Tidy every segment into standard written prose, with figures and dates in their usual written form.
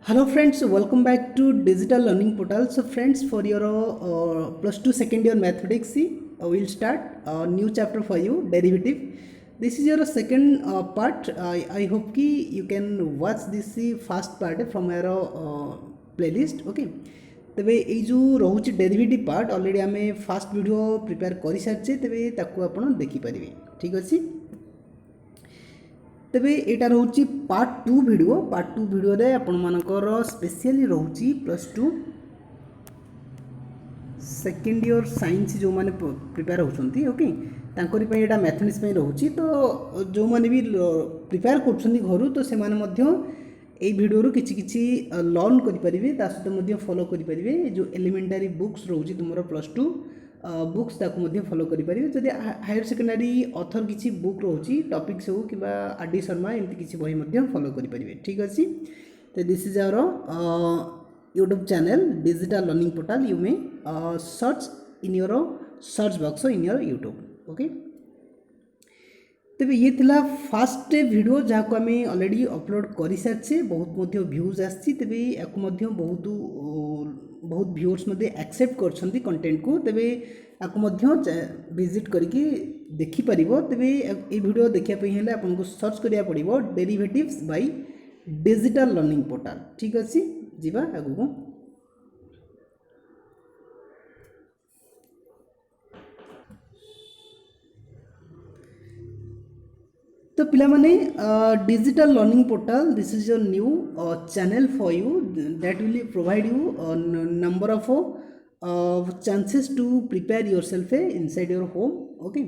Hello friends, welcome back to Digital Learning Portal. So friends, for your plus 2 second year mathematics, we'll start a new chapter for you, derivative. This is your second part. I hope ki you can watch this first part from your playlist. Okay. तेबे ये जो रोचे derivative part already आम fast video prepare कर सारी तेरे ताकू आप देखिपारे ठीक अच्छे। तेबे एटा रोची पार्ट 2 वीडियो रे आपण मानकर स्पेशली रोची प्लस 2 सेकेंड ईयर साइंस जो माने प्रिपेयर होचंती ओके तांकरी पई एटा मैथमेटिक्स पई रोची तो जो माने भी प्रिपेयर करछंती घरु तो से माने मध्य এই ভিডিওরু কিছু কিছু লর্ন করিপারিবে তা সହିତ ମଧ୍ୟ ফলো করিপারিবে जो एलिमेंटारी बुक्स रोची तुमरो प्लस 2 बुक्स ताकू ମଧ୍ୟ फॉलो करिपारिबे जदि हायर सेकेंडरी ऑथर किछि बुक रोची टॉपिक्स हो किबा आरडी शर्मा एमति किछि बही ମଧ୍ୟ फॉलो करिपारिबे ठीक अछि। तो this is our YouTube channel digital learning portal you may search in your search box in your YouTube okay. तेबे ये थिला फास्ट वीडियो जहाँ को आम ऑलरेडी अपलोड कर सारी बहुत व्यूज आसी तेबे याकू बहुत व्यूअर्स एक्सेप्ट करछंती कंटेंट को तेबे याकू विजिट करके देखिपर तेबे ये वीडियो देखापी हेले आपको सर्च करिया पड़िबो derivatives by digital learning portal ठीक अच्छे जीवा आगू। तो पिला माने digital learning portal this is your new channel for you that will provide you number of chances to prepare yourself inside your home okay.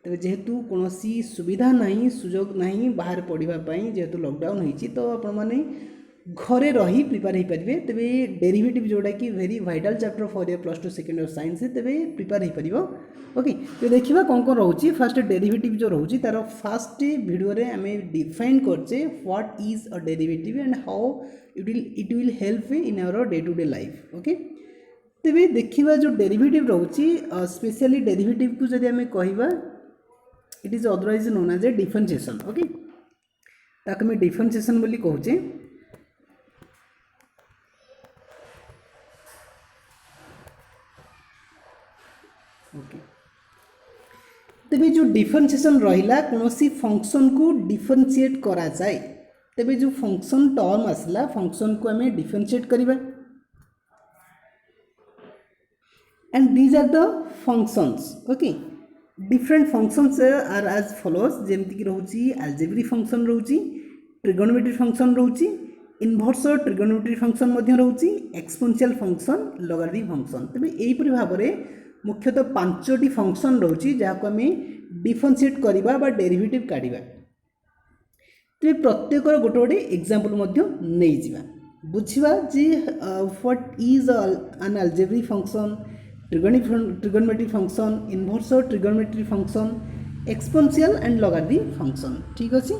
तेज जेहेतु कौन सुविधा नहीं सुजोग नहीं बाहर पढ़ापी जेहेतु लॉकडाउन होती तो आपण मैंने घरे रही प्रिपेयर हो पारे तेरे डेरिवेटिव जोड़ा कि very vital chapter for your plus 2 second year science तेरे प्रिपेयर हो पार ओके। तो देखा कौन कौन रोचे फास्ट डेरिवेटिव जो रोचे तार फास्ट वीडियो रे आम डिफाइन करचे what is a derivative and how it will help in our day to day life okay. तेरे देखा जो डेरिवेटिव रोचे स्पेशली डेरिवेटिव को जब आम कहवा it is otherwise known as a differentiation okay ताकि मैं डिफरेंशिएशन बोली कहूचे ओके। तेबे जो डिफरेंशिएशन रहिला कोनोसी फंक्शन को डिफरेंशिएट करा जाए तेबे जो फंक्शन टर्म आसला फंक्शन को हमें डिफरेंशिएट करिबा and these are the functions okay. Different functions are as follows जेमति कि रहउची अलजेब्रिक फंक्शन रहउची ट्रिगोनोमेट्रिक फंक्शन रहउची इनवर्स ट्रिगोनोमेट्रिक फंक्शन मध्ये रहउची एक्सपोनेंशियल फंक्शन लॉगरिथम फंक्शन तेबे एही परि भाबरे मुख्यतः 5टी फंक्शन रोची जहाँ को आम डिफरेंशिएट करवा बा डेरिवेटिव काढ़ा तेज प्रत्येक गोटे गोटे एग्जांपल नहीं जावा बुझा जी what is an algebraic function trigonometric function inverse trigonometric function exponential and logarithm function ठीक अच्छे।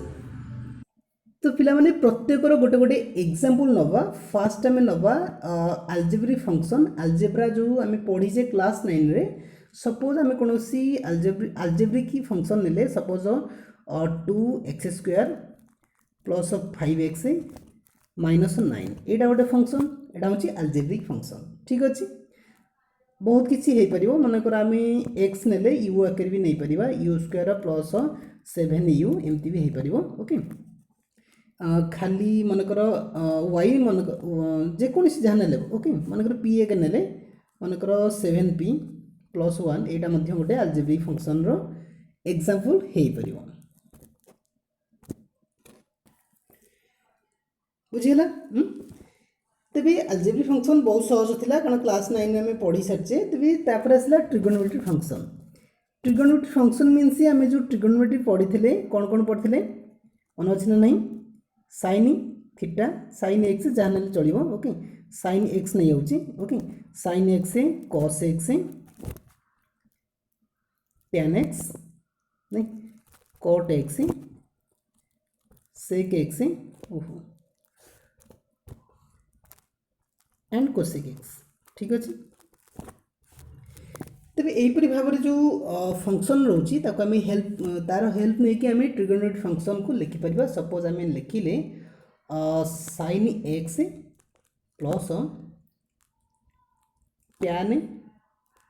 तो पिला माने प्रत्येक गोटे गोटे एग्जांपल नवा फास्ट आम नवा अलजेब्रिक फंक्शन अलजेब्रा जो आम पढ़ीचे क्लास 9 रे सपोज आम कौन अलजेब्रिक फंक्शन नेले suppose 2x² plus 5x minus 9 यहाँ गोटे फंक्शन यहाँ हूँ अलजेब्रिक फंक्शन ठीक अच्छे। बहुत किसी हो पार मनकर आम एक्स नेले यू आकर भी नहीं पार u² प्लस 7u एमती भी हो पार ओके। खाली मनकर वाई मनकर जेकोसी जहाँ ने ओके मनकर पी एक ने मनकर 7p प्लस 1 यहाँ गोटे अलजेब्रिक फंक्शन रो एग्जांपल हो पार बुझीगला। तेबे अलजेब्रिक फंक्शन बहुत सहज थिला कारण क्लास 9 में आम पढ़ी सारी तेबे तापर आसला trigonometric function. Trigonometric function means आम जो ट्रिगोनोमेट्री पढ़ी कौन कौन पढ़ी मन अच्छे ना नहीं साइन थीटा साइन एक्स जहाँ ना चलो ओके साइन एक्स नहीं होची okay sine x cos x tan x नहीं कॉट एक्स सेक एक्स ओहो एंड कोसेक एक्स ठीक अच्छे। तेरे यहीपरि भाव में जो फंक्शन रोची आम हेल्प तार हेल्प नहीं कि आम ट्रिगोनोमेट्रिक फंक्शन को लिखिपर सपोज आम लिखिले sin x plus tan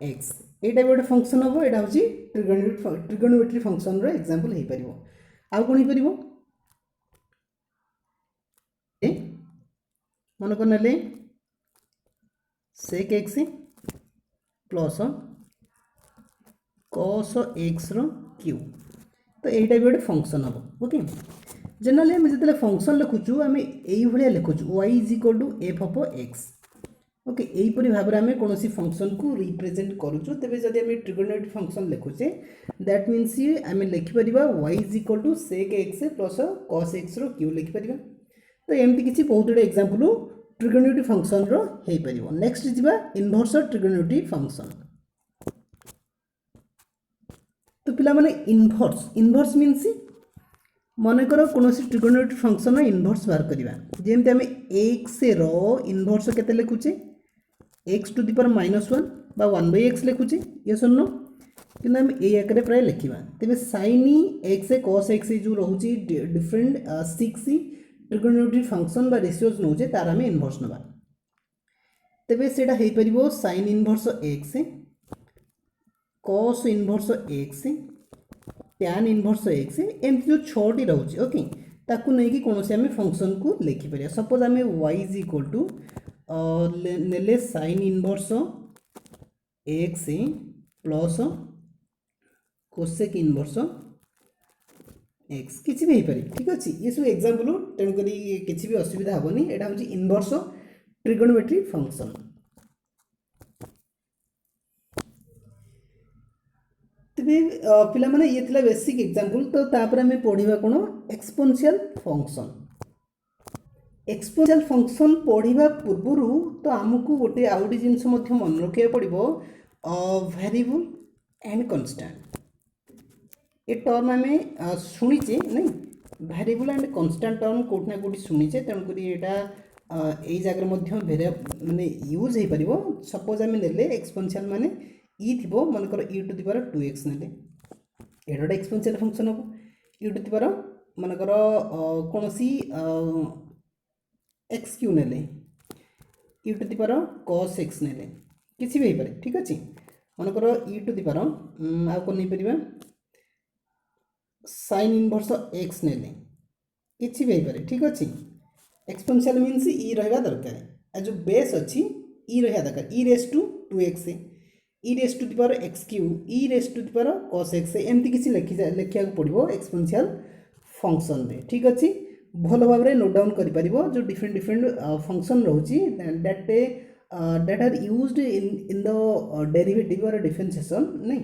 x एटा भी गोटे फंक्शन हम यहाँ हूँ ट्रिगोनोमेट्री फंक्शन रो एग्जांपल हो पार आउ कौन हो मन कर ना sec x plus cos x रो क्यू तो यहीटा भी गोटे फंक्शन हम ओके जनरली आम जो फंक्शन लिखुचु आम ये लिखुचु y is equal to f of x okay यहीपरि भाव में आम कौन फंक्शन को रिप्रेजेंट करुचु तेज जब आम ट्रिगोनोमेट्री फंक्शन लिखुचे दैट मीन्स आम लिखिपर y is equal to sec x plus cos x रो क्यू लिखिपर तो एमती किसी बहुत गुड एग्जांपल ट्रिगोनोमेट्री फंक्शन रो हो पार नेक्स्ट जी इनवर्स ट्रिगोनोमेट्री फंक्शन तो पिला माने इनवर्स मीन्स मनकर कौन ट्रिगोनोमेट्री फंक्शन इनवर्स बाहर करवा जमी आम एक्स रो इनवर्स के लिखुचे एक्स टू दी पावर -1 बा 1/x लिखुचे ये सुन कि आम ये आकार प्राय लिखा तेज sin x cos x जो रोचे डिफरेंट 6 ट्रिगोनोमेट्री फंक्शन बा रेशियोज नौचे तार आम इनवर्स नवा तेज से sin inverse x cos inverse x tan inverse x एमती जो 6टी रोचे ओके ताकू नहीं कि कौन से आम फंक्शन को लिखिपर सपोज आम y इज इक्वल टू ने sin inverse x plus cosec inverse x किसी भी हो पारे ठीक अच्छे ये सब एग्जांपल तेणुक किसी भी असुविधा हेनी यहाँ हूँ इनवर्स ट्रिगोनोमेट्री फंक्शन तेरे पिला माने ये थिला बेसिक एग्जांपल तो तापर आम पढ़ा कौन एक्सपोनेंशियल फंक्शन पढ़ा पूर्वर तो आमको गोटे आउटी जिनस मन रखा पड़ो वेरिएबल एंड कांस्टेंट ये टर्म आम शुणीचे नहीं वेरिएबल एंड कांस्टेंट टर्म कोट ना कोटी शुणीचे तेणुक यही जगह माने यूज हो पार सपोज आम ने एक्सपोनेंशियल माने ई थी मनकर ई टू दी पावर 2x ने ये गोटे एक्सपोनेंशियल फंक्शन हम ई टू दी पावर मनकर कौन सी एक्स क्यू ने e to the power cos x ने किसी भी हो पारे ठीक अच्छे मनकर ई टू दी पावर आ कौन नहीं पार sin इनवर्स x ने किसी भी हो पारे ठीक अच्छे एक्सपोनेंशियल मीन्स ई रहा दरकार जो बेस अच्छी ई रहा दरकार e raise to 2x e raise to the power x cube e raise to the power cos x एमती किसी लिखा पड़ो एक्सपोनेंशियल फंक्शन रे ठीक अच्छे भल भाव में नोट डाउन कर जो डिफरेंट फंक्शन रोची that are used in the derivative और डिफरेंशिएशन नहीं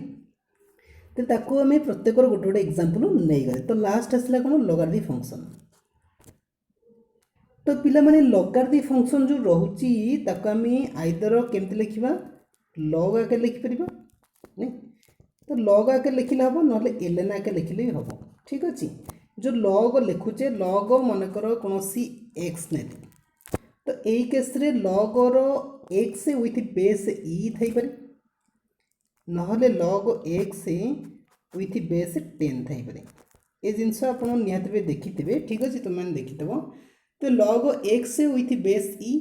तो ताको आम प्रत्येक गोटे गोटे एग्जांपल नहीं गले तो लास्ट आसला कौन लॉगरिथम फंक्शन तो पिला माने लॉगरिथम फंक्शन जो रोची ताको आम आइदर केमती लिखा लॉग आके लिखिपर नहीं तो लॉग आके लिखिले हम ना एलएन आके लिखिले भी हम ठीक अच्छे जो लॉग लिखुचे लॉग मनकर कौन सी एक्स ने तो यही केस रे लॉग रो एक्स विथ बेस ई थी पारे नहले लॉग एक्स विथ बेस 10 थी पारे ये जिनस आप निहत देखिथे ठीक अच्छे तुम मैंने देखिथब तो log x with base e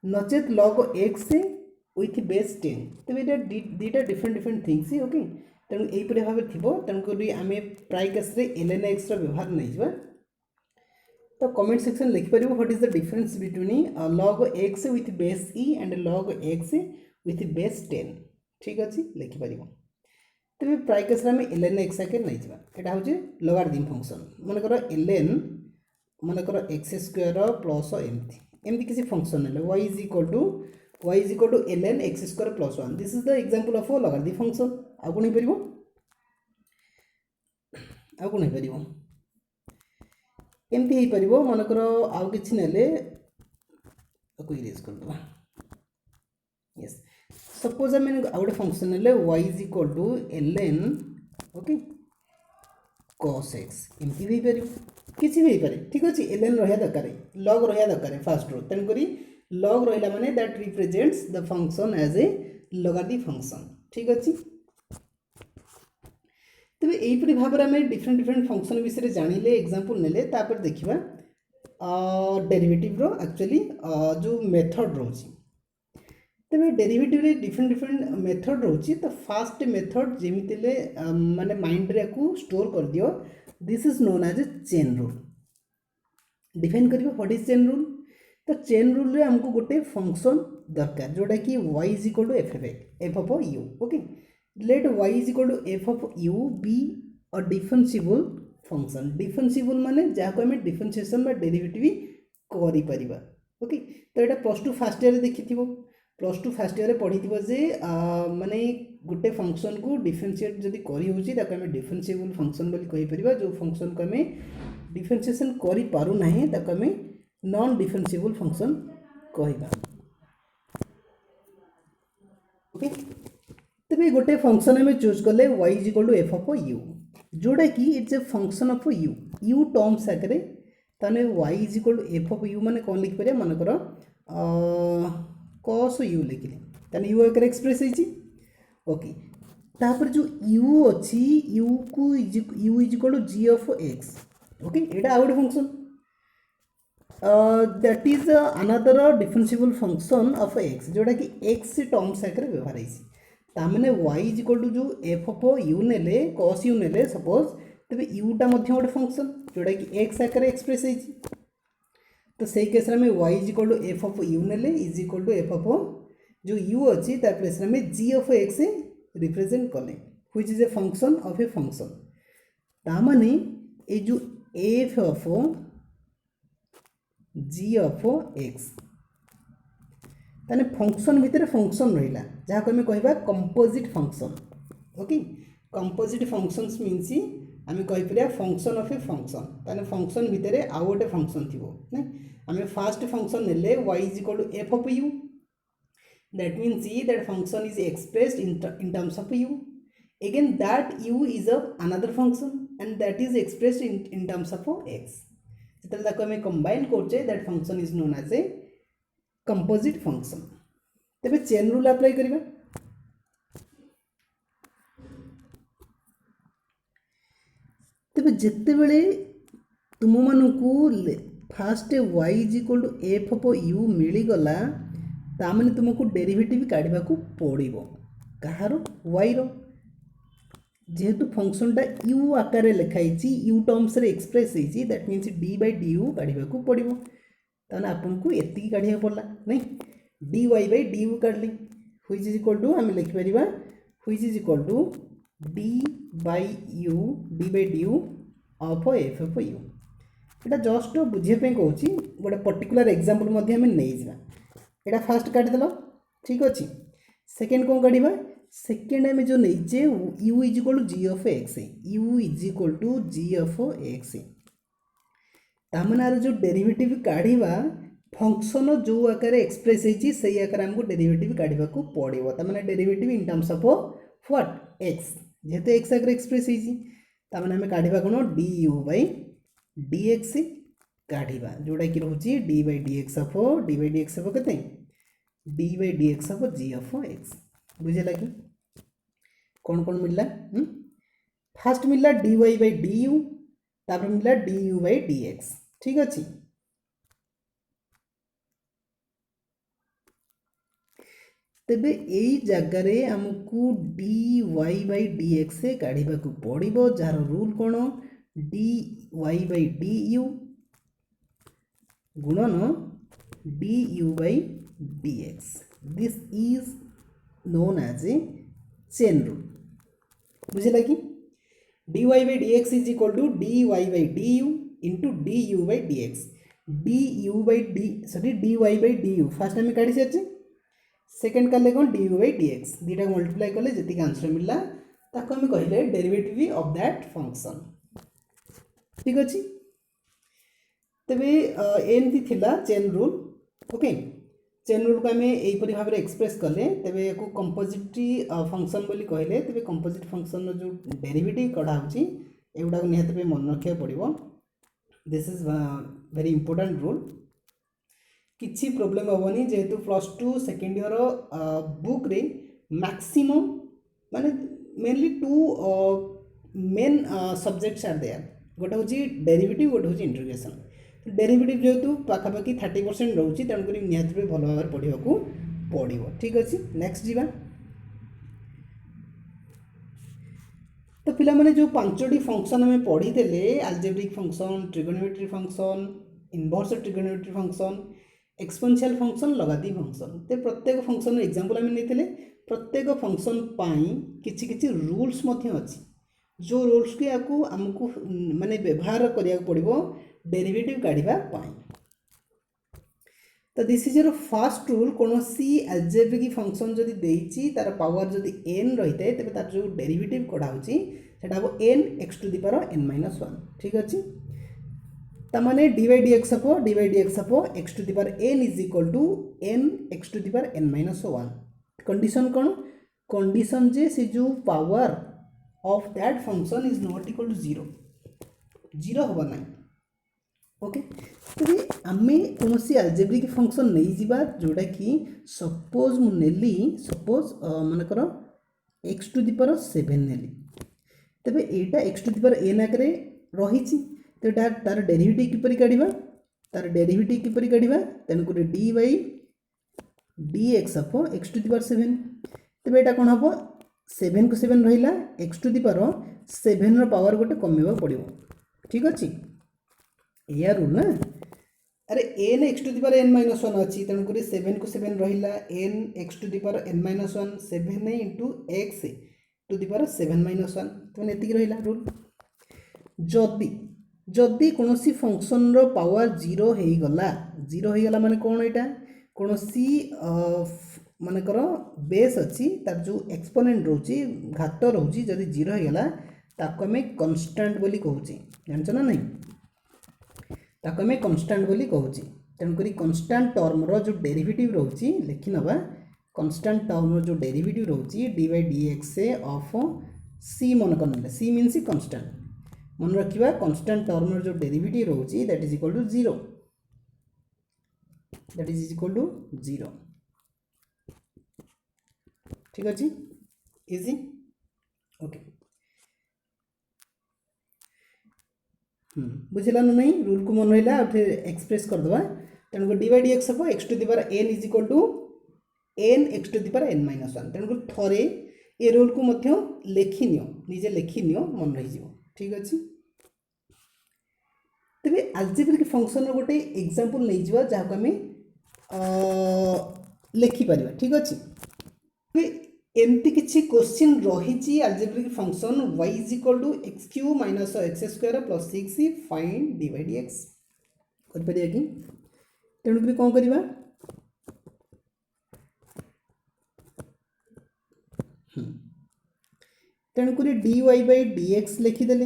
नचेत लॉग एक्स विथ बेस 10 तो ये दुईटा डिफरेंट थिंग्स ओके तेणु यहीपरि भाव थी तेणुक आम प्राय केस एलएन एक्स व्यवहार नहीं जावा तो कमेंट सेक्शन लिखिपर what is the difference between log x with base e and log x with base 10 ठीक अच्छे लिखिपर तेज प्राय केस आम एलएन एक्स आके नहीं जावा यहाँ हूँ लॉगरिथम फंक्शन मनकर एलएन मनकर एक्स स्क्वायर प्लस एमती किसी फंक्शन है y is equal to ln x square plus 1 this is the example of logarithm function आ कौन हो पार एमती हो पार मनकर आउ कि इरेज करदे यस सपोज आम आउ गोटे फंक्शन है y is equal to ln okay cos x एमती भी हो पार किसी भी हो पारे ठीक अच्छे ln रहा दरकार लॉग रहा दरकार फास्ट रो तेणुक लॉग रहा माने that represents the function as a logarithm function ठीक अच्छे तेज यहीपरि भाव में आम डिफरेंट फंक्शन विषय जानिले एग्जांपल नेले तापर देखिबा डेरिवेटिव रो एक्चुअली जो मेथड रोची तेज डेरिवेटिव रे डिफरेंट डिफरेंट मेथड रोची तो फास्ट मेथड जेमितिले माने माइंड रे को स्टोर कर दियो this is known as a chain rule define करियो व्हाट इज चेन रूल तो चेन रूल रे हमको गोटे फंक्शन दरकार जोटा कि y is equal to f of u okay let y is equal to f of u be a differentiable function differentiable माने जाको हमें डिफरेंशिएशन बा डेरिवेटिव करि परिबा ओके तो एटा प्लस 2 फर्स्ट ईयर रे देखिथिबो प्लस 2 फर्स्ट ईयर रे पढ़िथिबो जे माने गोटे फंक्शन को डिफरेंशिएट जदि करि होची ताको हमें डिफरेंशिएबल फंक्शन बोली कहि परिबा जो फंक्शन को हमें डिफरेंशिएशन करि पारु नाही ताको हमें नॉन डिफरेंशिएबल फंक्शन कहबा ओके तबे गोटे फंक्शन हमें चूज करले y is equal to f of u जोड़ा कि it's a function of u terms आकरे ताने y is equal to f of u माने कोन लिख परिया माने करो cos u लिखिले ताने u आकरे एक्सप्रेस होईची ओके तापर जो u अछि u को u is equal to g of x okay एटा out function that is another differentiable function of x जोड़ा कि x टर्म्स आकर व्यवहार होइसी तामने y इज इक्वल टू जो f ऑफ u नेले cos u नेले सपोज तबे u टा मध्ये गोटे फंक्शन जोड़ा कि x आकर एक्सप्रेस होइसी तो सेही केस रे में y is equal to f of u नेले is equal to f of जो u अछि तार प्लेस रे में g ऑफ x रिप्रेजेंट करले which is a function of a function तामने ए जो f of g of x ताने फंक्शन भितर फंक्शन रहिला जहा को हमें कहबा composite function okay composite functions means आमे कहि परिया फंक्शन ऑफ ए फंक्शन ताने फंक्शन भितर आ गोटे फंक्शन थिबो नै आमे फर्स्ट फंक्शन नेले y is equal to f of u that means that function is expressed in terms of u again that u is of another function and that is expressed in terms of x जितने तक हमें combine करछे that function is known as a composite function तबे chain rule apply करिबा तबे जत्ते बेले तुम मानकू first y is equal to f of u मिली गला ता माने तुमको डेरिवेटिव काढिबा को पड़िबो कहारो y रो जेहेतु फंक्शनटा u आकार लिखाई u टर्म्स रे एक्सप्रेस होईची that means d by du काढिबा को पड़िबो ताने आपन को एति काढिया पड़ला नै dy बाय du काढली व्हिच इज इक्वल टू हम लिख परिबा which is equal to d by du of f of u एटा जस्ट बुझे पे कहूची गोटे पर्टिकुलर एग्जांपल मध्ये हम नै जिबा एटा फर्स्ट काढि देलो ठीक अछि सेकंड कोन काढिबा सेकेंड में जो नीचे u is equal to g of x u is equal to g of x तामनार जो डेरिवेटिव काढिबा फंक्शन जो आकार एक्सप्रेस होईची सही आकार हमको डेरिवेटिव काढिबा को पड़िबो तामने derivative in terms of what x जेते x आकार एक्सप्रेस होईची तामने हमें काढिबा कोन du बाय dx काढिबा जोडा कि रहउची d बाय dx ऑफ केते d by dx of g of x बुझे लगी कौन कौन मिलला फास्ट मिलला dy बाय du तापर मिलला du बाय dx ठीक अछि तबे एई जगह रे हमकू dy बाय dx से काढिबा को पड़िबो जार रूल कोन dy बाय du गुणन du by dx this is known as a chain rule बुझे लगी dy by dx is equal to dy by du into du by dx dy by du first हमें काढी सच्चे second करले कोन du by dx दीटा multiply करले जति answer मिलला ताको हम कहले डेरिवेटिव ऑफ दैट फंक्शन ठीक अछि तबे एमती थिला chain rule okay chain rule को आम यहीपरि भाव में एक्सप्रेस कले तेरे या कंपोजिट फंक्शन बोली कहले तेरे कंपोजिट फंक्शन जो डेरिवेटिव कढ़ा होची एगुड़ा निहत मन रखा पड़ो this is very important rule किसी प्रोब्लेम हेनी जेहेतु plus two second year book रे मैक्सिमम माने mainly two main subjects are there गोटे हूँ डेरिवेटिव गोटे हूँ इंटीग्रेशन डेरिवेटिव जेहेतु पाखापाखि 30% रोचे तेणुक निहत भल भाव पढ़ा पड़ो। ठीक अच्छे नेक्स्ट जीवा। तो पिला माने जो पांचटी फंक्शन हमें पढ़ी थे algebraic function, trigonometry function, inverse trigonometry function, exponential function, लगाती फंक्शन। तो प्रत्येक फंक्शन एग्जांपल हमें नहीं प्रत्येक फंक्शन पाई किछि किछि रूल्स अच्छी जो रूल्स को आपको आमको माने व्यवहार करिया पड़िबो डेरिवेटिव काढिबा पाई। तो this is your first rule कौन सी अलजेब्रिक फंक्शन जदि देइछि तार पावर जदि n रही है तेरे तार जो डेरिवेटिव कढ़ा होछि सेटा हो n x to the power n minus 1। ठीक अच्छे तमाने dy dx of x to the power n is equal to n x to the power n minus 1। Condition कौन कंडीशन जे से जो power of that function is not equal to 0 0 होबा नहीं। Okay तो आम कौन सी अलजेब्रिक फंक्शन नहीं जावा जोटा कि सपोज मुझे सपोज मनकर x टू द पावर 7 नेली तेरे यहाँ x to the power n आगे रही तो तार डेरिवेटिव किपरि काढ़ा तार डेरिवेटिव किपरि काढ़ा तेणुक dy dx of x to the power 7 तेरे यहाँ कौन हम 7 को 7 रहा x to the power 7 power गोटे कमेवा पड़ो। ठीक अच्छे या रूल ना अरे n x to the power n minus 1 अच्छी तेणुक 7 को 7 रहा n x to the power n minus 1 7 into x to the power 7 minus 1 तो ये रहा रूल। जदि जदि कौन सी फंक्शन रो पावर 0 हो गला माने कौन यहाँ कौन सी मानकर बेस अच्छी तार जो एक्सपोनेंट रोची घात रोची जदि 0 हो गला ताको आम कन्स्टांट बोली कहूँ जानच ना नहीं ताको आम कन्स्टांट बोली कहूँ। तेणुक कन्स्टांट टर्म रो जो डेरिवेटिव रोची लिखि नवा कन्स्टांट टर्म रो जो डेरिवेटिव रोची dy dx ऑफ c मन कर c मीन्स कन्स्टांट मन रखा कन्स्टांट टर्म रो जो डेरिवेटिव रोची that is equal to 0 that is equal to 0। ठीक अच्छे इजी ओके बुझला ना नहीं रूल को मन रहा फिर एक्सप्रेस करदे तेणुक dy dx हम x to the power n is equal to n x to the power n minus 1 तेणुक थोड़े ये रूल को मध्य लिखि नियो निजे लिखि नियो मन रही। ठीक अच्छे तेरे अलजेब्रिक फंक्शन गोटे एग्जांपल नहीं जावा जहाँ आम लिखिपर। ठीक अच्छे एमती किसी क्वेश्चन रही algebraic function y is equal to x cube minus x square plus 6 find dy dx कर कि तेणुक कौन करवा तेणुक dy बाई dx लिखिदेले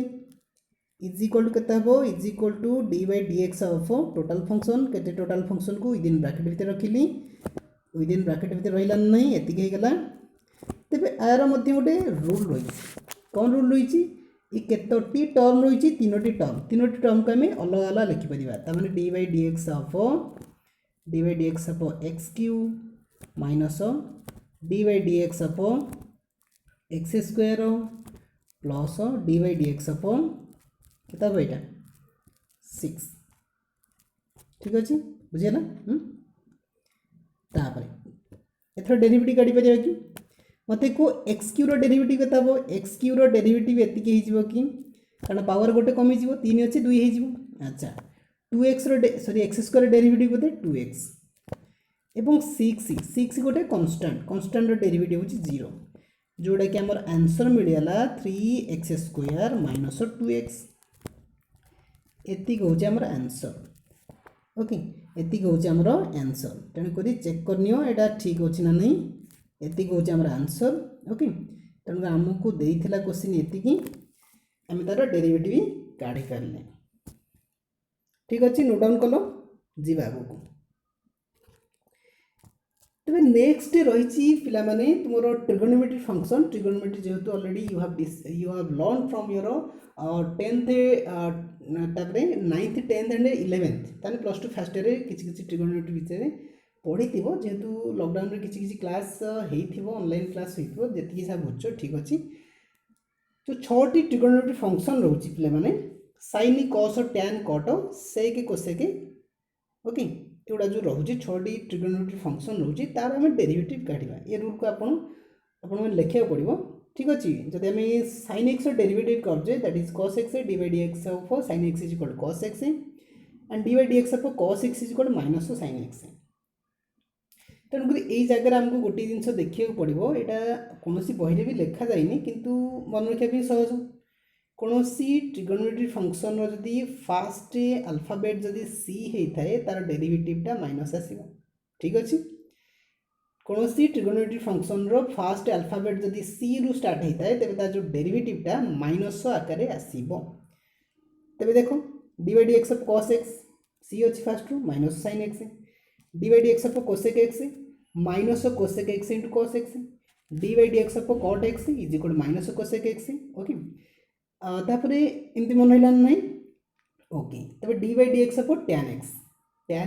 इज इक्वल टू केते हबो is equal to dy dx of total function केते टोटल फंक्शन को विदिन ब्रैकेट भीतर रखिली विदिन ब्रैकेट भीतर रहिला नहीं एतिके गला। तेबे आर मध्य गोटे रूल रही कौन रूल रही ये केतोटी टर्म रही तीनोटी टर्म को आम अलग अलग लिखिपर तमाने dy dx of x cube minus dy dx of x square plus dy dx of कितना यहाँ 6। ठीक अच्छे बुझेगा तापर एथर डेरिवेटिव काढ़ी पार कि मत को एक्स क्यू डेरिवेटिव केते हम एक्स क्यू डेरिवेटिव एतिके हो कि कारण पावर गोटे कमी 3 अच्छे 2 हो अच्छा 2x sorry x square derivative केते 2x एवं 6 गोटे कन्स्टांट डेरिवेटिव हो 0 जोड़ा कि आमर answer मिलगला 3x square minus 2x एति हूँ आमर आंसर। ओके एति हूँ आमर आंसर तेणुक चेक करनी यहाँ ठीक अच्छे ना नहीं एति हूँ आमर आंसर। ओके तेणुक आमको देइथिला क्वेश्चन एति आम तार डेरिवेटिव काढ़ी पारे। ठीक अच्छे नोट डाउन कल जीवा आगू तेज नेक्स्ट रही पिला माने तुम ट्रिगोनोमेट्री फंक्शन ट्रिगोनोमेट्री जेहेतु already you have learn from your 10th तापरे 9th 10th एंड 11th ताने प्लस टू फर्स्ट ईयर किसी ट्रिगोनोमेट्री विषय पढ़ी जेहेतु लॉकडाउन रे किसी क्लास हो ऑनलाइन क्लास हो जी सब बुझ ठीक अच्छे जो 6टी ट्रिगोनोमेट्री फंक्शन रोचे पे sine cos tan cot sec cosec okay एगुड़ा जो रोचे छोटी ट्रिगोनोमेट्रिक फंक्शन रोचे तार आम डेरिवेटिव काढ़ा ये रूल को आपण लिखा पड़ो ठीक अच्छे जब आम साइन एक्स डेरिवेटिव करजे that is cos x d by d x of sine x is equal cos x and d by d x of cos x is equal minus sine x तेणुक यही जगह आमको गोटे जिन देखा पड़ो यहाँ कौन बही भी लिखा जाए किंतु मन रखा भी सहज कौन ट्रिगोनोमेट्रिक फंक्शन जदि फास्ट अल्फाबेट जदि सी होता है तार डेरिवेटिवटा माइनस आसो ठीक अच्छे कौन ट्रिगोनोमेट्रिक फंक्शन फास्ट अल्फाबेट जदि सी रु स्टार्ट होता है तेज तार जो डेरिवेटिवटा माइनस आकार आसो तेज देख d by d x of cos x सी अच्छी फास्ट रू minus sine x d by d x of cosec x minus cosec x into cos x d by d x of cot x is equal minus cosec x okay तापर एमती मन रहा ना okay तब d by d x of tan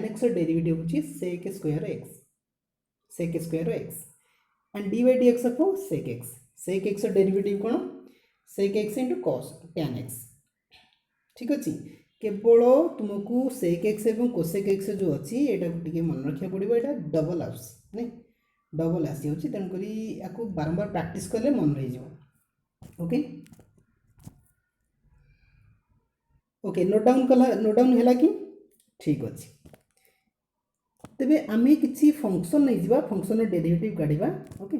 x derivative होची sec square x and d by d x of sec x derivative कौन sec x into cos tan x ठीक अच्छे केवल तुमको सेक एक्स और कोसेक एक्स जो अच्छी ये मन रखा पड़ो यहाँ डबल आस नहीं डबल आसी तेणुक या बारंबार प्रैक्टिस कले मन रही ओके ओके नोट डाउन है कि ठीक अच्छे तेबे आमे किसी फंक्शन नहीं जावा फंक्शन डेरिवेटिव काढ़ा ओके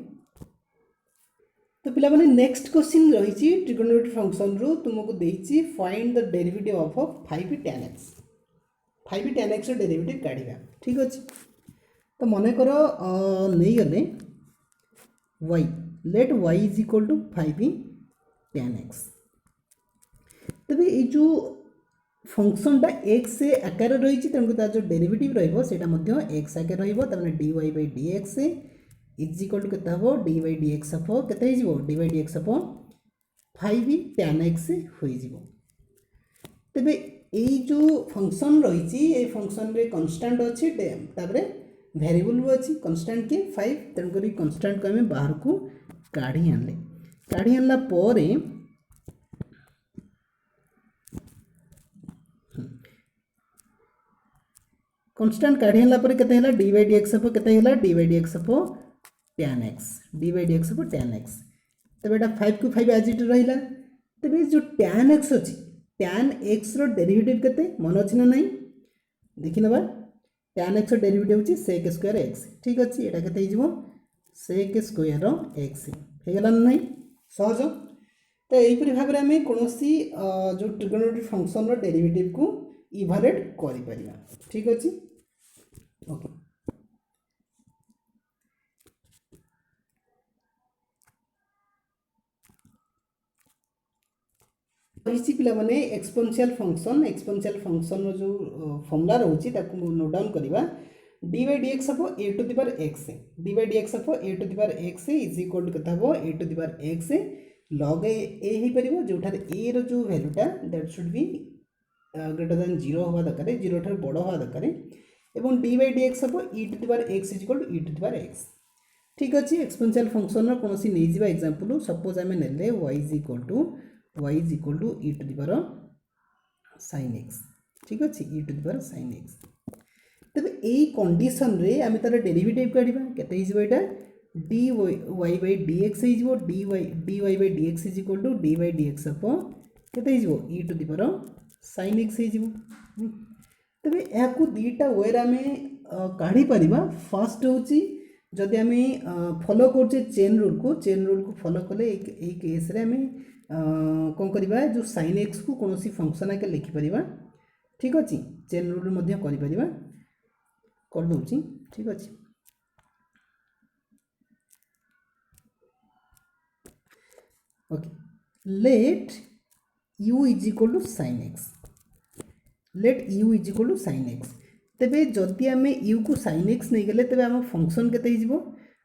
तो पिला माने नेक्स्ट क्वेश्चन रही ट्रिगोनोमेट्रिक फंक्शन रू तुमको देछि find the derivative of 5 tan x derivative काढ़ा ठीक अच्छे तो मन कर नहीं गले y let y is equal to 5 tan x तबे ये जो फंक्शनटा x आकार रही तेणुक तार जो डेरिवेटिव रहा x आकार रही d y by d x is equal to केते हम d by d x of केते d by d x of 5 tan x हो तेबे ये जो फंक्शन रही फंक्शन रे कांस्टेंट अच्छी वेरिएबल अच्छी कांस्टेंट के 5 तेणुक कांस्टेंट को आम बाहर को काढ़ी आनला कांस्टेंट काढ़ी आनला केते हला D by d x of केते हला D by d x of tan x D by d x of tan x तबे एटा 5 को 5 एज इट रहिला तबे जो tan x अछि tan x रो डेरिवेटिव केते मन अछि ना नहीं देखि नबा tan x रो डेरिवेटिव अछि sec स्क्वायर x ठीक अछि एटा केते हिजबो sec स्क्वायर x हे गेला नहीं सहज तो एहिपरि भाव में आम कोनोसी जो ट्रिगोनोमेट्रिक फंक्शन रो डेरिवेटिव को इवालुएट करि परिबा ठीक अछि ओके रही पे एक्सपोनेंशियल फंक्शन जो फॉर्मूला रोचे नोट डाउन करवा d by d x of a to the power x d by d x of a to the power x is equal to केता a to the power x log a हो पार जोठार a रो जो वैल्यूटा that should be greater than 0 हवा दरकार 0 ठार बड़ हवा दरकार एवं d by d x of e to the power x is equal to e to the power x ठीक अच्छे एक्सपोनेंशियल फंक्शन कौन नहीं जावा एग्जांपल सपोज आम ने y is equal to e to the power sin x ठीक अच्छे e to the power sin x तबे यही कंडीशन रे आम तार डेरिवेटिव काढ़ा केते हिजबो एटा d y by d x हिजबो d y by d x is equal to d by d x of केते हिजबो e to the power sin x हिजबो तबे याकू दीटा वे रे आम काढ़ी परिबा फर्स्ट होची जदि आम फॉलो करछे चेन रूल को फॉलो कले ए केस रे आम कौन करवा जो sin x को कौन फंक्शन आके लिखिपर ठीक अच्छे चेन रूल कर दूची ठीक अच्छे okay let u is equal to sin x let u is equal to sin x तेबे जदि आम u को sin x नहीं गले तेबे आम फंक्शन केते हिजबो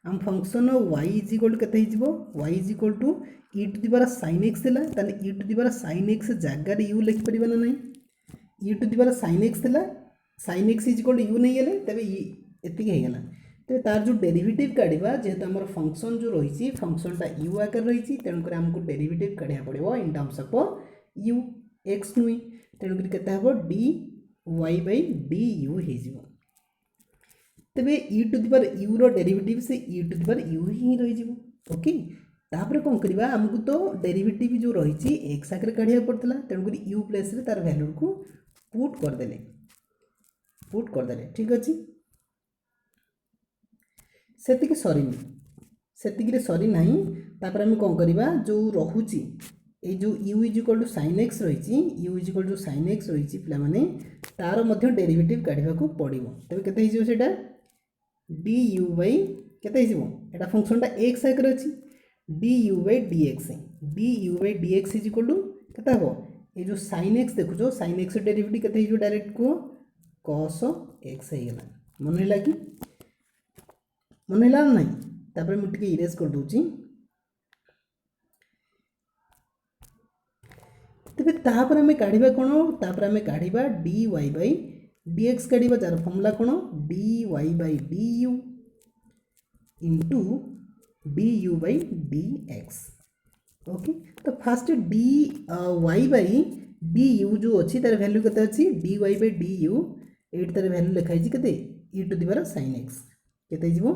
आम function y is equal to केते हिजबो y is equal to e to the power sin x थिला ताने e to the power sin x जगह रे u लिखि परिबा ना नहीं e to the power sin x थिला sin x is equal to u नहीं गेले तबे एति हे गेला तबे तार जो डेरिवेटिव काढिबा जेहेतु हमर फंक्शन जो रहिछि फंक्शनटा u आकार रहिछि तेन करे हमको डेरिवेटिव काढिया पड़िबो in terms of u x नुई तेणुक केते हम d y by d u हो तेबे e to the power u रो डेरिवेटिव से e to the power u ही रही ओके तापर कौन करवा आमको तो डेरिवेटिव जो रही एक्स आगे काढ़ा पड़ता तेणुक यू प्लेस रे तार वैल्यू को पुट करदे ठीक अच्छे सेतिक सरीनी सेतिक सरी ना तापर आम कौन करवा जो रोचे ये जो u is equal to sine x रही u is equal to sine x रही पे तार मध्य डेरिवेटिव काढ़ा को पड़ो तेज केटा डी यू बै के फंक्शनटा एक्स आगे अच्छी d u by d x is equal to के ये जो साइन एक्स देखुच साइन एक्स डेरिवेटिव के डायरेक्ट को कॉस एक्स होगा मन है कि मन है ना तापर मुझे इरेज कर दूची तेरे तापर आम काढ़ा कौन तापर आम काढ़ा d y by d x काढ़ा जार फर्मुला कौन d y by d u into d u by d x okay तो first d y by d u जो अच्छी तार वैल्यू केते अच्छी d y by d u ये तार वैल्यू लिखाई केते e to the power sine x केते जीवो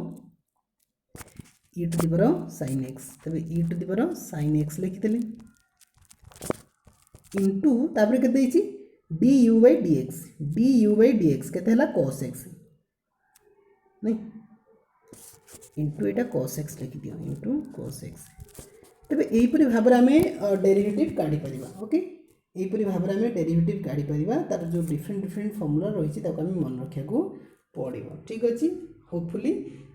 e to the power sine x तबे e to the power sine x लिखिदेली into तापर केते D u by d x केते कॉस एक्स नहीं इंटू एटा कॉस एक्स लिखि दियो इंटू कॉस एक्स तेबे एहीपरि भाव आम डेरिवेटिव काढ़ी परिबा ओके एहीपरि भाव आम डेरिवेटिव काढ़ी परिबा तार जो डिफरेंट फॉर्मूला रही आम मन रखा पड़ो ठीक अच्छे होपफुली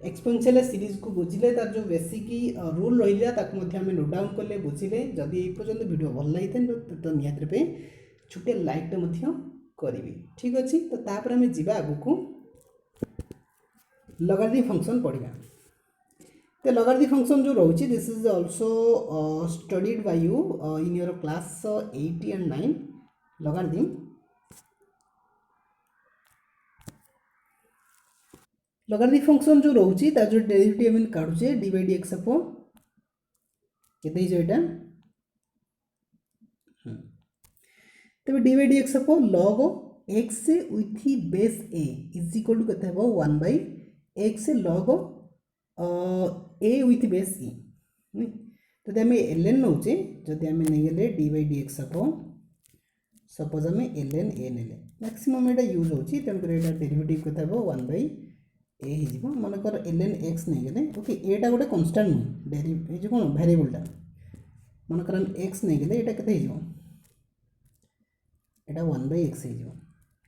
एक्सपोनेंशियल सीरीज को बुझिले तार जो बेसिक रूल रही आम नोट डाउन कले बुझिले जदि ये पर्यंत वीडियो भल लगी तो निहत रूपे छोटे लाइक करी ठीक अच्छे तो तापर आम जा आगु को लॉगरिथम फंक्शन पढ़ा तो लॉगरिथम फंक्शन जो रोचे this is also studied by you in your class 8 and 9 logarithm logarithm function जो रोचे तार जो डेरिवेटिव आम काढुचे डी बाई डी एक्स अपो केते जो एटा तबे डी बाई डी एक्स अपो log x with base a is equal to केते हो 1 by x log a with base e तो आम ln नौचे जदि आम नहीं d by d x अपो suppose आम ln a ने मैक्सिमम यहाँ यूज होची तेणुक डेरिवेटिव केते हो 1 बाई ए हो मनकर ln x नहीं गले ओके एटा गोटे कन्स्टांट नुह जो कौन वेरिएबलटा मनकर आम x नहीं गले एटा केते हो एटा 1 बाई एक्स हो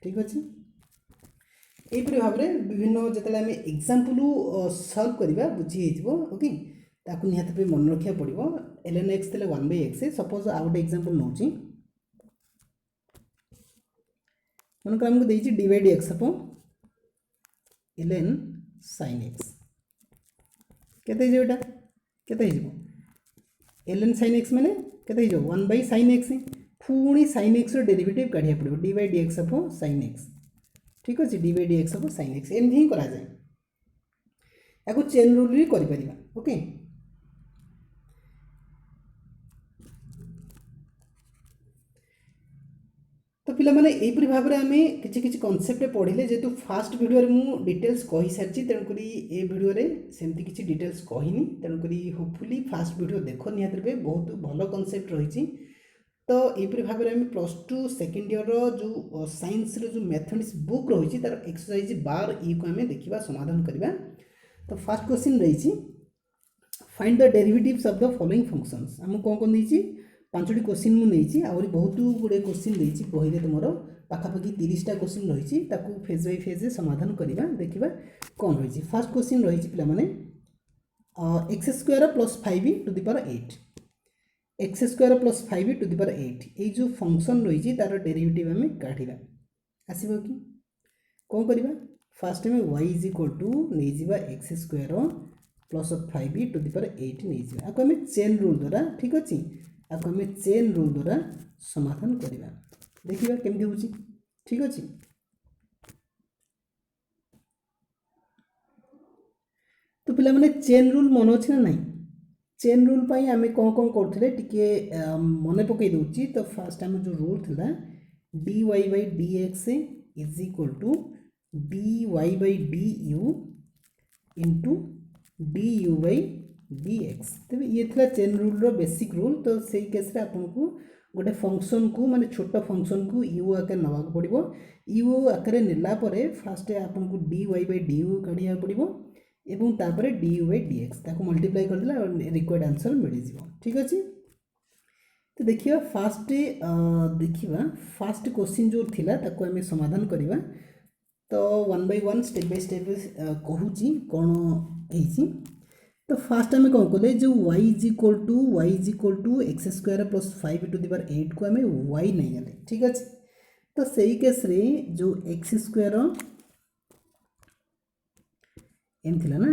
ठीक अच्छे यहीपरि भाव में विभिन्न जिते आम एग्जाम्पल सल्व करवा बुझी ओके ताकू निहत पे मन रखा पड़ो ln x थे 1 बाई एक्स सपोज आउ गोटे एग्जाम्पल नौ मनकर आमको देती डी बाई डी एक्स अपो ln sin x केते हो एटा केते हो ln sin x माने केते हो 1 बाई sin x पुणी sin x रो डेरिवेटिव काढ़िया पड़ो डी बाई डी एक्स अपो sin x ठीक अच्छे डी बाई डी एक्स अपो sin x एमती ही करा जाए या चेन रूल भी करि परिबा ओके तो पिला माने एहीपरि भाव में आम किसी कनसेप्ट पढ़ले जेहेतु फास्ट वीडियो मु डिटेल्स कही सारी तेणुक ये वीडियो सेमती किसी डिटेल्स कहनी तेणुक होपफुली फास्ट वीडियो देख निहत रूपे बहुत भल कनसेप्ट रही तो यहीपरि भाव में प्लस टू सेकेंड ईयर जो साइंस जो मैथमेटिक्स बुक रही तार एक्सरसाइज 12 ई को आम देखा समाधान करवा तो फास्ट क्वेश्चन रही find the derivatives of the following functions आम कौन कौन देती 5टी क्वेश्चन मुझे आहरी बहुत गुड़े क्वेश्चन देती बही तुम पाखापाखि 30टा क्वेश्चन रही फेज बाय फेज समाधान करवा देखा कौन रही फास्ट क्वेश्चन रही पे x square plus 5 to the power 8 x square plus 5 to the power 8 ये जो फंक्शन रही तार डेरिवेटिव आम काढ़ा आसब कि कौन करवा फास्ट आम y इज इक्वल टू नहीं x square plus 5 to the power 8 नहीं आपको आम चेन रूल द्वारा ठीक अच्छे आपको आम चेन रूल द्वारा समाधान करवा देखा केमती हो ठीक अच्छे तो पिला माने चेन रूल मन अच्छे ना नहीं चेन रूल पाई आम कौन कौन करते टिके मन पकई दूची तो फास्ट आम जो रूल था dy by dx is equal to dy by du into du by dx। तेज ये थी चेन रूल रो बेसिक रूल। तो सही केस आपको गोटे फंक्शन को माने छोट फंक्शन को u आकार नवा पड़ो। u आकार नेला फास्ट आपको dy by du काढ़ा पड़ो एवं तापर du by dx ताको मल्टीप्लाई करदेला रिक्वायर्ड आंसर मिल जाए। ठीक अच्छे। तो देखिए फास्ट क्वेश्चन जो थिला ताको आमे समाधान करवा। तो one by one step by step कहूँ कौन है। तो फास्ट आम कौन कले जो y is equal to x square plus 5 to the power 8 को आम y नहीं गले। ठीक अच्छे। तो सही केस रे जो एक्स स्क्वायर एम थिला ना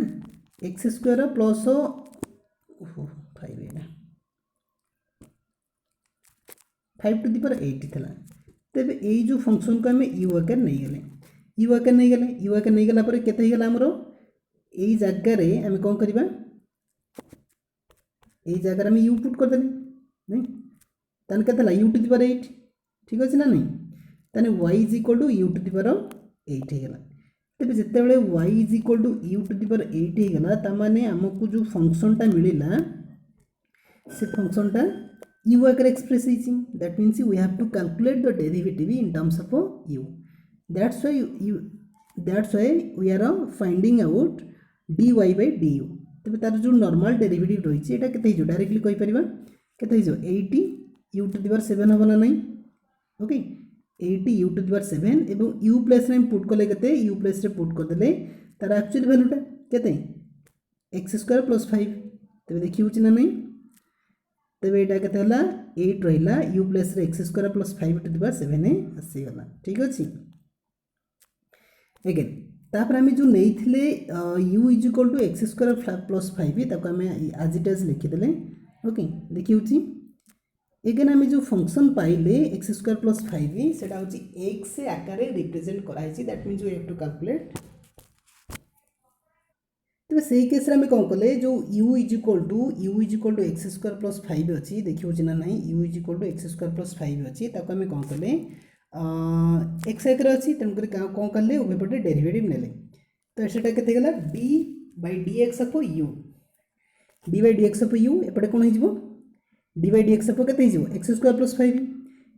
x square plus 5 to the power 8 थिला। तेबे एई जो फंक्शन को आम यू आकार नहीं गले यू आकार नहीं गला पर केते ही गला हमरो एई जगह रे आम कौन करबा एई जगह रे आम यू पुट कर देले नहीं तन केते ला यू टू द पावर 8। ठीक अछि ना नहीं तने y is equal to u to the power 8 हे गला। तेबे जते बेले y is equal to u to the power 8 हे गला ता माने हमकु जो फंक्शन टा मिलिला से फंक्शन टा u आकार एक्सप्रेस होइछि। That means we have to calculate the derivative in terms of u। that's why we are finding out dy by du। तेबे तार जो नॉर्मल डेरिवेटिव रही है केते हिजो डायरेक्टली कहि परिबा केते हिजो 80 u टू द पावर 7 हबना नहीं। Okay 80 u to the power 7 एवं u प्लेस रे पुट कले केते u प्लेस रे पुट कर देले तार एक्चुअल वैल्यूटा केते x स्क्वायर प्लस 5। तेबे देखि होछि ना नहीं तेबे एटा केते हला 8 रहिला u प्लेस रे x square plus 5 to the power 7 आसी गला। ठीक अछि। अगेन तापर आम जो नहीं u is equal to x square plus 5 ताको आम आज इट इज लिखिदेले। ओके देखिए एगेन आम जो फंक्शन पाइले एक्स स्क्वायर प्लस 5 से एक्स आकार रिप्रेजेंट कराई। That means we have to calculate. तेज से केस आम कौन कले जो u is equal to x square plus 5 अच्छी देखिए ना नहीं u is equal to x square plus 5 अच्छी ताको आम कौन कले एक्स आकार अच्छी तेणुक कौन कले उभयपटे डेरिवेटिव नेले। तो सेटा केते गला d by dx of u d by dx of u एपटे कौन हो d by dx ऑफ केते हो x square plus 5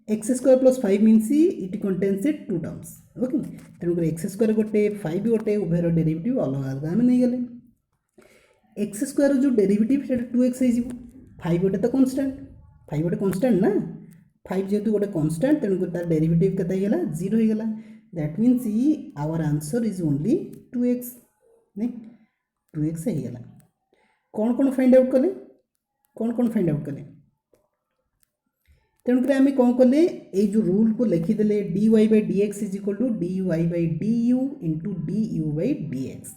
x square plus 5 means it contains two terms. Okay तेणुक एक्स स्क्वायर गोटे 5 गोटे उभयर डेरिवेटिव अलग अलग आम नहीं गले। एक्स स्क्वायर जो डेरिवेटिव से 2x हो 5 गोटे तो कांस्टेंट 5 गोटे कांस्टेंट ना 5 जेहेतु गोटे कांस्टेंट तेणुक तार डेरिवेटिव केते हो गला 0 हो गला। That means our answer is only 2x नहीं 2x हो गला। कौन कौन फाइंड आउट कले तेणुक आम कौन कले ये जो रूल को लिखिदेले dy by dx is equal to dy by du into du by dx।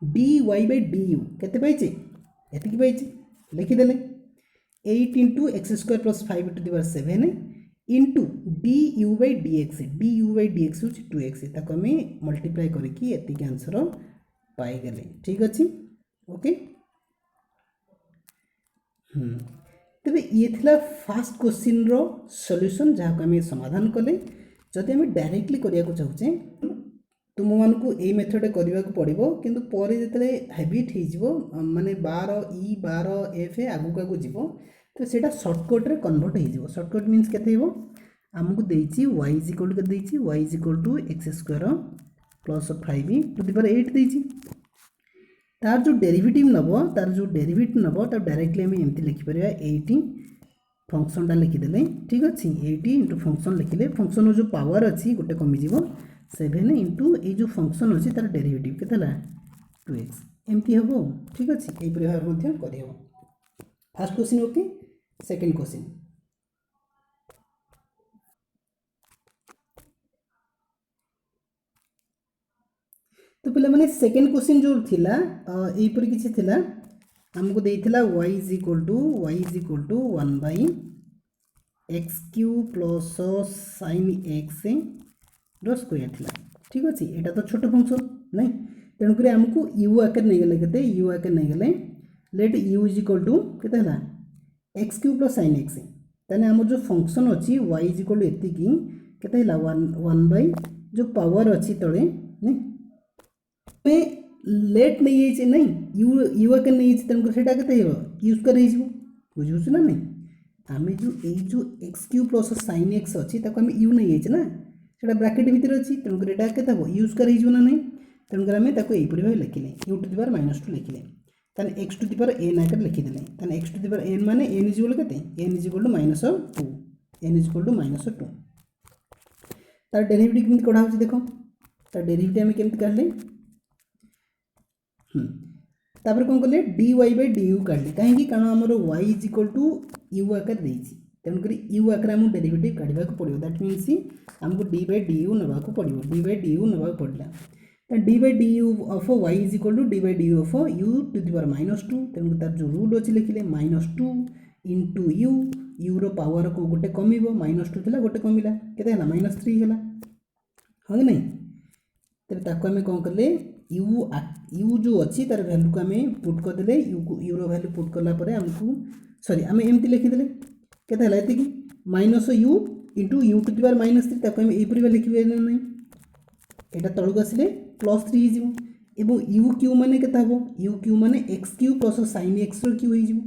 dy by du केते पाइचे एतिकी पाइचे लिखिदेले 8 into x square plus 5 to the power 7 into du by dx हूँ 2x ताको आम मल्टीप्लाई करके एतिकी आंसर पाईगले। ठीक अच्छे। ओके तेबे ये थिला फास्ट क्वेश्चन रो सॉल्यूशन जहाँ को आम समाधान कले। जदि आम डायरेक्टली करिया को चाहूचे तुम मानकु ए मेथड करने को पड़ो किंतु पर जिते हैबिट हो माने 12 एफ आगु आगु जीव तो सेटा सर्टकट रे कन्वर्ट हो। सर्टकट मीन्स केते हो आमको देछि y इज इक्वल टू देछि y is equal to x square plus 5 to the power 8 देछि। तार जो डेरिवेटिव नब तार डायरेक्टली आम एमती लिखिपर 80 फंक्शनटा लिखिदेले। ठीक अच्छे 80 इंटू फंक्शन लिखिले फंक्शन जो पावर अच्छी गोटे कमिज 7 इंटू ये जो फंक्शन अच्छी तार डेरिवेटिव केते 2x एमती हम। ठीक अच्छे यही भाव कर fast question. Okay second question तो पे मैंने सेकेंड क्वेश्चन जो थिला यहीपर किसी थिला आमको देइथिला y is equal to 1 by x cube plus sin x रो स्क्वायर थिला। ठीक अच्छे यहाँ तो छोट फंक्शन नहीं तेणुक आमको u आकार नहीं गले केते u आकार नहीं गले let u is equal to केते x cube plus sin x ताने आम जो फंक्शन अच्छी y इज इक्वल टू एतिकी केते हैला 1 बाय जो पावर अच्छी तले नहीं में लेट नहीं है नहीं यू आके नहीं तेणुकर सेटा केते हेबो यूज कर हेजिबो बुझुछ ना नहीं आमे जो x cube plus sine x अच्छी ताको आमे यू नहीं है ना सेटा ब्रैकेट भीतर अच्छी तेणुकर एटा केते हेबो यूज कर हेजिबो ना नहीं तेणुकर आमे ताको एपरि भाई लिखिले यू टू द पावर -2 लिखिले ताने x to the power n आकर लिखिदेले ताने x to the power n माने n इज इक्वल केते n is equal to -2 n is equal to -2 तार डेरिवेटिव केमति कढा होची देखो तार डेरिवेटिव आमे केमति काढले तापर कोन करले dy by du काढले काहे कारण हमर y is equal to u आकर देछि तेणुकर u आकर हम डेरिवेटिव काढबा को पड़ियो दैट मींस हमको d by du नबा को पड़ियो d by du नबा को पड़ला d by d u of y is equal to d by d u of u to the power -2 तेणु तार जो रूल अच्छे लिखिले -2 इंटू यू यूर पावर को गोटे कमिब -2 था गोटे कमिला केते हला -3 हला हाँ कि नहीं तेरे ताको आमे कौन कले यू जो अच्छी तार वैल्यू को आमे पुट कर देले यूर वैल्यू पुट करला परे हमको सॉरी आमे एमती लिखिदेले केते हला एति -u into u to the power -3 ताको आमे एपरि लिखिबे नहीं एटा तळक आसिले +3 हो एवं यू क्यू माने केता हो यू क्यू माने x cube plus sine x रो क्यू हो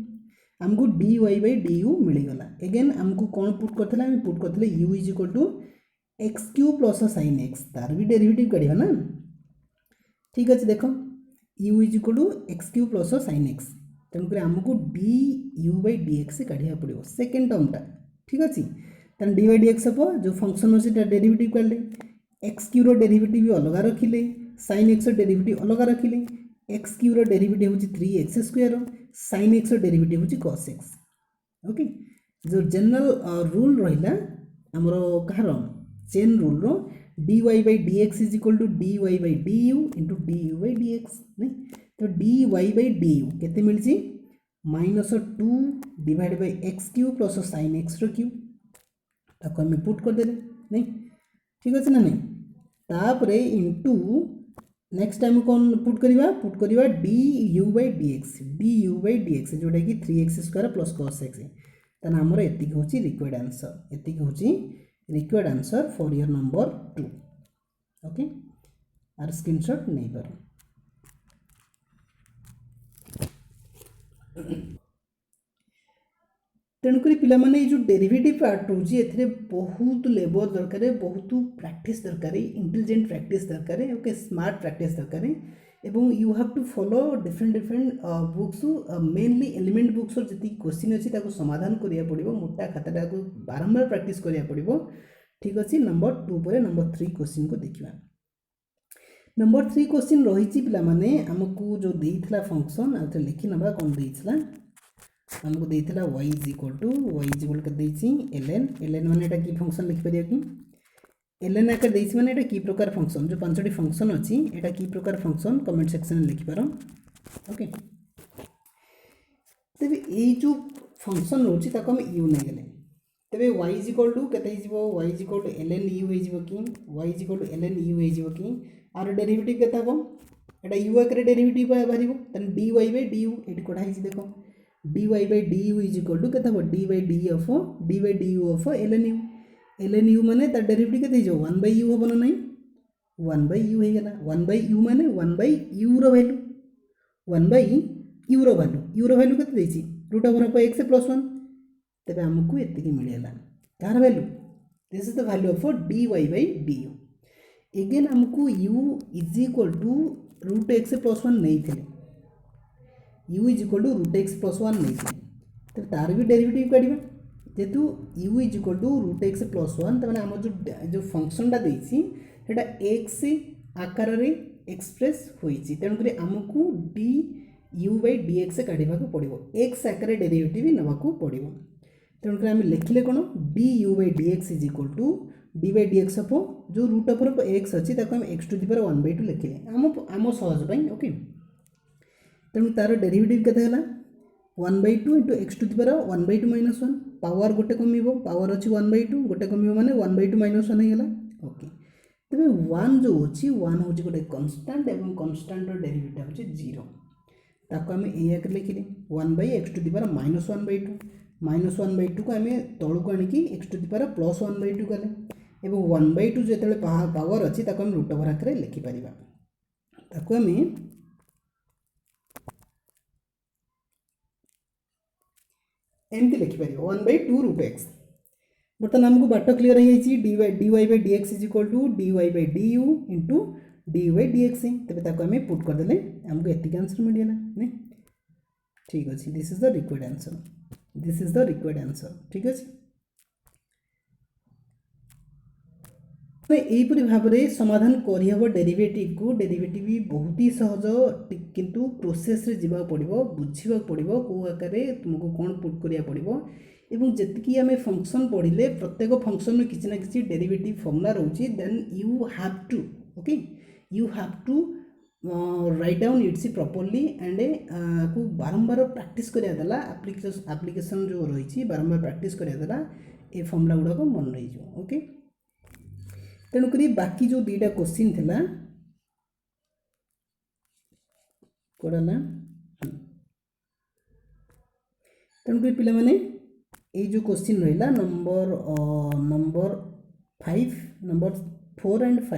हमको d y by d u मिलगला एगेन हमको कौन पुट करथिला हम पुट करथिले u is equal to x cube plus sine x तार भी डेरिवेटिव काढिबा ना ठीक अछि देखो u is equal to x cube plus sine x तेणुक हमको d u by d x काढिया पड़ो सेकेंड टर्मटा ठीक अछि तन डी बाई डी एक्स हो जो फंक्शन अछि डेरिवेटिव काढले एक्स क्यू रो डेरिवेटिव भी अलग रखिले साइन एक्स डेरिवेटिव अलग रखिले एक्स क्यू रो डेरिवेटिव होची 3x स्क्वायर साइन एक्स रो डेरिवेटिव होची cos x ओके जो जनरल रूल रहिला हमरो कहार चेन रूल रो dy by dx is equal to dy by du into du by dx नहीं तो dy by du केते मिलची -2 divide by x cube plus sin x रो क्यू ताको हम पुट कर देले नहीं ठीक अछि ना नहीं तापरे इंटू नेक्स्ट टाइम कौन पुट करिवा d u by d x जोटा कि 3x square plus cos x ताना हमर एतिक होची रिक्वायर्ड आंसर एतिक होची required answer for your number 2 okay आर स्क्रीनशॉट नहीं पर तेणुक पे जो डेरिवेटिव पार्ट रोचे ए बहुत लेबर दरकार बहुत प्रैक्टिस दरकार इंटेलिजेंट प्रैक्टिस दरकार ओके स्मार्ट प्रैक्टिस दरकार एवं you have to follow different books mainly element books जी क्वेश्चन अच्छी समाधान करिया पड़िबो मोटा खाताटा को बारंबार प्रैक्टिस करिया पड़िबो ठीक अच्छे नंबर 2 पर नंबर 3 क्वेश्चन को देखिबा नंबर 3 क्वेश्चन रही पिला माने हमको जो देइथला फंक्शन आ लिखि नबा कोन देइथला हमको देइथला y इज इक्वल कर देछि ln माने एटा की फंक्शन लिखि परिया कि ln आकर देछि माने एटा की प्रकार फंक्शन जो पांचटी फंक्शन अछि एटा की प्रकार फंक्शन कमेंट सेक्शन में लिखि पारो ओके तबे ए जो फंक्शन होछि ताको हम u नै गेले तबे y इज इक्वल टू केते हिजबो y is equal to ln u हिजबो कि y is equal to ln u हिजबो कि आर डेरिवेटिव केते हबो एटा u आकर डेरिवेटिव बाहरिबो तन dy बाय du एटी कोडा हिजि देखो dy by du is equal to केता हो dy by du of ln u माने तार डेरिवेटिव केते जो 1 by u होबो ना 1 by u हे गेला 1 by u माने 1 by u रो वैल्यू 1 by u रो वैल्यू केते देछि रूट ओवर ऑफ x + 1 तबे हमकु एतिकी मिलेला कार value this is the value of dy by du again हमकु u is equal to root x + 1 नहीं थे u is equal to root x + 1 नहीं थे तो तार भी डेरिवेटिव काढिबा जेतु u is equal to root x + 1 त माने हम जो फंक्शनटा देछि सेटा x आकार रे एक्सप्रेस होईछि तेणु करी हमकु du by dx काढिबा को पड़िबो x आकार रे डेरिवेटिव नबा को पड़िबो तेणु करी हम लिखिले कोन du by dx is equal to d by dx of जो रूट ओवर x अछि ताको हम x टू द पावर 1/2 लिखिले हम सहज पई ओके तेणु तार डेरिवेटिव केते हला 1/2 into x to the power 1/2 - 1 power गोटे कमिबो पावर अछि 1/2 गोटे कमिबो माने 1/2 - 1 हे गेला ओके तबे 1 जो अछि 1 होछि गोटे कांस्टेंट एवं कांस्टेंट रो डेरिवेटिव होछि 0 ताको हम एया के लिखिले 1/x टू द पावर -1/2 -1/2 को हम तळु को आनी कि x टू द पावर +1/2 कले एवं 1/2 जो पावर अच्छी आम रूट ओवर आकार लिखिपर ताको आम एमती लिखिपर 1/2 रूट एक्स। बर्तमान आमको बाट क्लीयर हो dy by dx is equal to dy by du into dy by dx तेज आम पुट करदे आमको एतिक आंसर मिलगला नहीं ठीक अच्छे this is the required answer this is the required answer ठीक अच्छे यहीपरि भाव में समाधान करहब डेरिवेटिव को डेरिवेटिव बहुत ही सहज किंतु प्रोसेस रे जीवा पड़ो बुझा पड़ो कौ आकार तुमको कौन पुट करिया पड़ो एवं जी आम फंक्शन पढ़ले प्रत्येक फंक्शन में किसी ना किसी डेरिवेटिव फॉर्मूला रोचे then you have to okay you have to write down its properly and को बारंबार प्रैक्टिस करिया देला एप्लिकेशन जो रही बारंबार प्रैक्टिस करिया देला ए फॉर्मूला गुड़ाक मन रही ओके तेणुक बाकी जो दुईटा क्वेश्चन थिला कौड़ा तेणुक पिला माने ये जो क्वेश्चन रहा number 5 number 4 and 5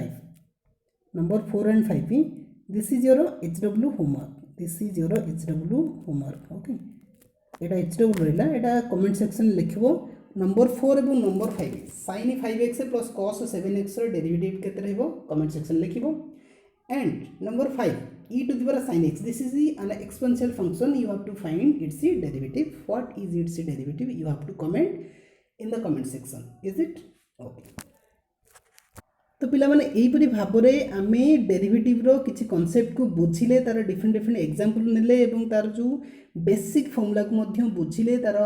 number 4 and 5 this is your HW homework this is your HW homework okay यहाँ HW रहा यहाँ कमेंट सेक्शन लिखो नंबर 4 एवं number 5 sin 5x plus cos 7x derivative केते रहबो कमेंट सेक्शन लिखिबो and number 5 e to the power sin x this is an exponential function you have to find its derivative what is its derivative you have to comment in the comment section is it okay तो पिला माने एही परि भाव में आम derivative रो किछि concept को बुझिले तार डिफरेंट डिफरेंट एग्जांपल नेले एवं तार जो बेसिक फॉर्मूला को मध्य बुझिले तार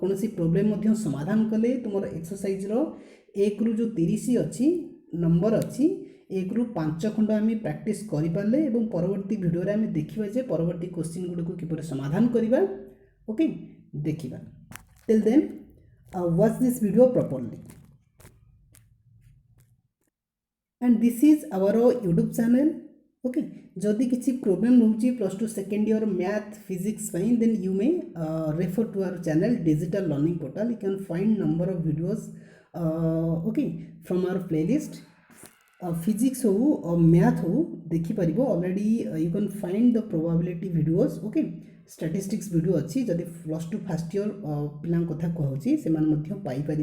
कोनोसी प्रॉब्लम मध्य समाधान कले तुमर एक्सरसाइज रो 1 रु जो 30 अछि नंबर अछि 1 रु 5 खंड आम प्रैक्टिस करि पारले एवं परवर्ती वीडियो रे आम देखिबा जे परवर्ती क्वेश्चन गुड को किपर समाधान करिबा ओके देखिबा till then watch this video properly and this is our YouTube channel okay जदि किसी प्रॉब्लम रोचे +2 second year math physics then you may refer to our channel digital learning portal you can find number of videos okay from our playlist physics हो math हो देखिपर already you can find the probability videos okay statistics video अच्छी जदि +2 first year पिला कथा कहूँ से Piper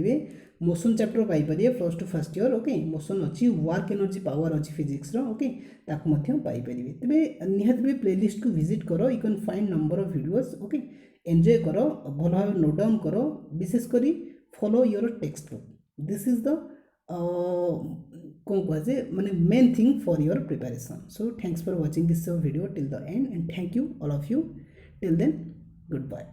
motion chapter Piper +2 first year okay motion अच्छी वर्क एनर्जी पावर अच्छी फिजिक्स ओके ताकू पाइपर तेरे निहत भी प्लेलिस्ट को विजिट कर you can find number of videos okay enjoy कर भल भाव नोट डाउन कर विशेषकर follow your text book this is the कौन कहे माने main thing for your preparation so thanks for watching this video till the end and thank you all of you till then good bye.